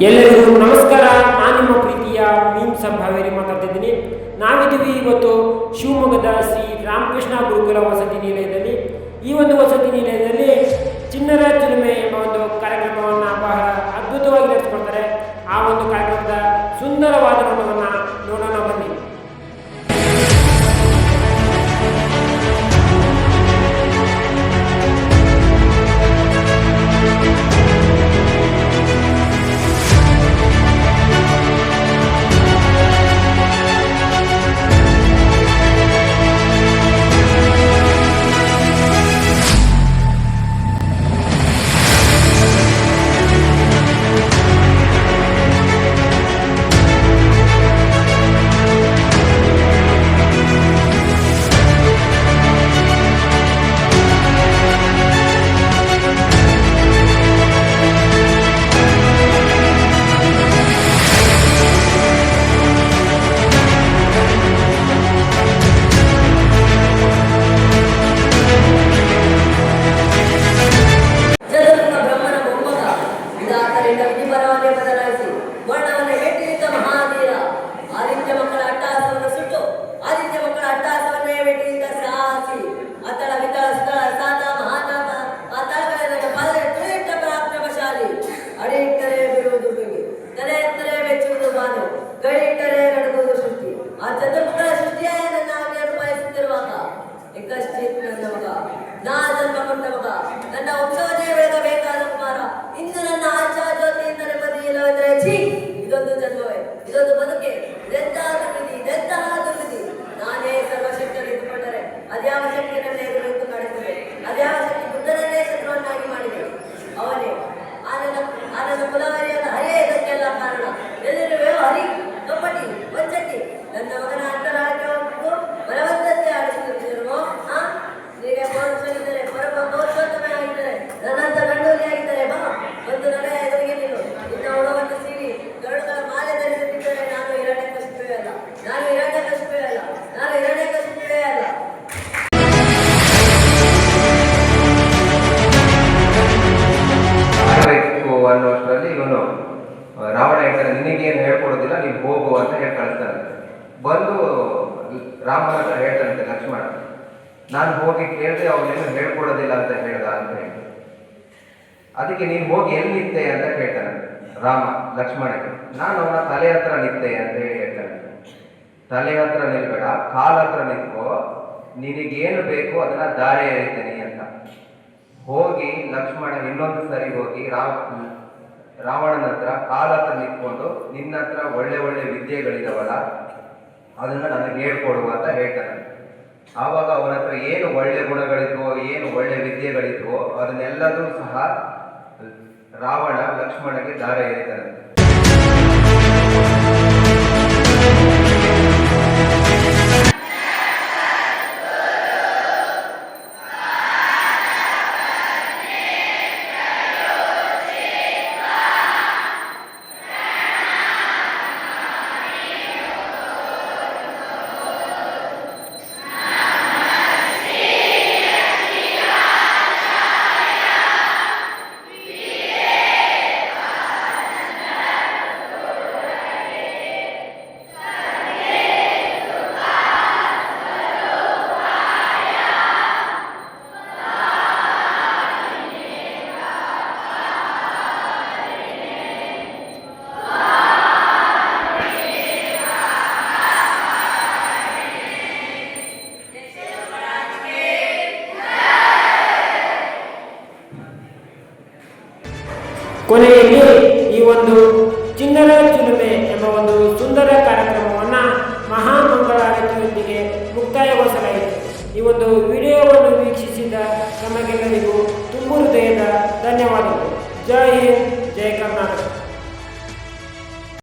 ಎಲ್ಲರಿಗೂ ನಮಸ್ಕಾರ. ನಾನು ನಿಮ್ಮ ಪ್ರೀತಿಯ ಮೀನ್ಸ ಭಾವೇರಿ ಮಾತಾಡ್ತಿದ್ದೀನಿ. ನಾವಿದ್ದೀವಿ ಇವತ್ತು ಶಿವಮೊಗ್ಗದ ಶ್ರೀ ರಾಮಕೃಷ್ಣ ಗುರುಕುಲ ವಸತಿ ನಿಲಯದಲ್ಲಿ. ಈ ಒಂದು ವಸತಿ ನಿಲಯದಲ್ಲಿ ಚಿನ್ನರ ಚಿಲುಮೆ ಎಂಬ ಒಂದು ಕಾರ್ಯಕ್ರಮವನ್ನು ಬಹಳ ಅದ್ಭುತವಾಗಿ ನಡೆಸಿಕೊಡ್ತಾರೆ. ಆ ಒಂದು ಕಾರ್ಯಕ್ರಮದ ಸುಂದರವಾದ ನೋಟವನ್ನು ನೋಡೋಣ ಬನ್ನಿ. ನನ್ನ ವಂಶವನ್ನೇ ಬೆಳಗಬೇಕಾದ ಕುಮಾರ, ಇಂದು ನನ್ನ ಆಶಾ ಜ್ಯೋತಿಯಿಂದ ನೆಮ್ಮದಿ ಇಲ್ಲವೆಂದರೆ ಛೀ, ಇದೊಂದು ಜನ್ಮವೇ, ಇದೊಂದು ಬದುಕೆ, ಇದೆಂತಹ ದುರ್ವಿಧಿ. ನಾನೇ ಸರ್ವಶಕ್ತಿಯನ್ನು ಇಟ್ಟುಕೊಂಡರೆ ಅದ್ಯಾವ ಶಕ್ತಿ ನನ್ನ ಎದುರು ಕಾಡುತ್ತದೆ? ಅದ್ಯಾವ ಶಕ್ತಿ ಬುದ್ಧನನ್ನೇ ಶತ್ರುವನ್ನಾಗಿ ಮಾಡಿದೆ? ಅವನೇ ಆನಂದ ಕುಲವರಿಯಾದ ಹರಿಯೇ ಇದಕ್ಕೆಲ್ಲ ಕಾರಣ. ಎಲ್ಲಿರುವೆ ಹರಿ, ಕಪಟಿ, ವಂಚಕಿ, ನನ್ನ ಮಗನ ಅಂತರಾಳಕ್ಕೆ ಹೋಗ್ಬಿಟ್ಟು ಬಲವಂತತೆ ಆಡಿಸುತ್ತಿರುವ ನೀವೇ ಪೌರುಷರಿದ್ದರೆ ಪೌರುಷೋತ್ತಮೆ ಆಗಿದ್ದರೆ ನನ್ನಂತ ಗಂಡೋಲಿ ಆಗಿದ್ದರೆ ಬಾ ಒಂದು ನನಯ ಎದುರಿಗೆ ನೀನು ನಿನ್ನ ಉಡವನ್ನು ಸೀರಿ ಗರುಡಗಳ ಮಾಲೆ ಧರಿಸುತ್ತಿದ್ದರೆ ನಾನು ಹಿರಣ್ಯಕಶಿಪುವೇ ಅಲ್ಲ. ಅನ್ನೋಷ್ಟರಲ್ಲಿ ಇವನು ರಾವಣ ಹೇಳ್ತಾನೆ, ನಿನಗೇನು ಹೇಳ್ಕೊಡೋದಿಲ್ಲ, ನೀನು ಹೋಗು ಅಂತ ಹೇಳಿ ಕಳಿಸ್ತಾನೆ. ಬಂದು ರಾಮನ ಹತ್ರ ಹೇಳ್ತಾನಂತೆ ಲಕ್ಷ್ಮಣ, ನಾನು ಹೋಗಿ ಕೇಳಿದೆ, ಅವನೇನು ಹೇಳ್ಕೊಡೋದಿಲ್ಲ ಅಂತ ಹೇಳ್ದ ಅಂತ ಹೇಳಿ. ಅದಕ್ಕೆ ನೀನು ಹೋಗಿ ಎಲ್ಲಿ ನಿಂತೆ ಅಂತ ಕೇಳ್ತಾನೆ ರಾಮ ಲಕ್ಷ್ಮಣಕ್ಕೆ. ನಾನು ಅವನ ತಲೆ ಹತ್ರ ನಿಂತೆ ಅಂತ ಹೇಳಿ ಹೇಳ್ತಾನೆ. ತಲೆ ಹತ್ರ ನಿಲ್ಬೇಡ, ಕಾಲ ಹತ್ರ ನಿಂತ್ಕೋ, ನಿನಗೇನು ಬೇಕು ಅದನ್ನ ದಾರಿ ಎಳಿತೀನಿ ಅಂತ. ಹೋಗಿ ಲಕ್ಷ್ಮಣ ಇನ್ನೊಂದು ಸರಿ ಹೋಗಿ ರಾವಣನ ಹತ್ರ ಕಾಲ ಹತ್ರ ನಿಂತ್ಕೊಂಡು, ನಿನ್ನ ಹತ್ರ ಒಳ್ಳೆ ಒಳ್ಳೆ ವಿದ್ಯೆಗಳಿದಾವಲ್ಲ ಅದನ್ನ ನನಗೆ ಹೇಳ್ಕೊಡುವ ಅಂತ ಹೇಳ್ತಾನೆ. ಆವಾಗ ಅವನ ಹತ್ರ ಏನು ಒಳ್ಳೆ ಗುಣಗಳಿದ್ವೋ, ಏನು ಒಳ್ಳೆ ವಿದ್ಯೆಗಳಿದ್ವೋ ಅದನ್ನೆಲ್ಲದೂ ಸಹ ರಾವಣ ಲಕ್ಷ್ಮಣಗೆ ದಾರಿ ಎಳಿತಾನೆ. ಕೊನೆಯಲ್ಲಿ ಈ ಒಂದು ಚಿನ್ನರ ಚಿಲುಮೆ ಎಂಬ ಒಂದು ಸುಂದರ ಕಾರ್ಯಕ್ರಮವನ್ನು ಮಹಾಮಂಗಳಾರತಿಯೊಂದಿಗೆ ಮುಕ್ತಾಯಗೊಳಿಸಲಾಯಿತು. ಈ ಒಂದು ವಿಡಿಯೋವನ್ನು ವೀಕ್ಷಿಸಿದ ನಮಗೆಲ್ಲರಿಗೂ ತುಂಬ ಹೃದಯದ ಧನ್ಯವಾದಗಳು. ಜೈ ಹಿಂದ್, ಜೈ ಕರ್ನಾಟಕ.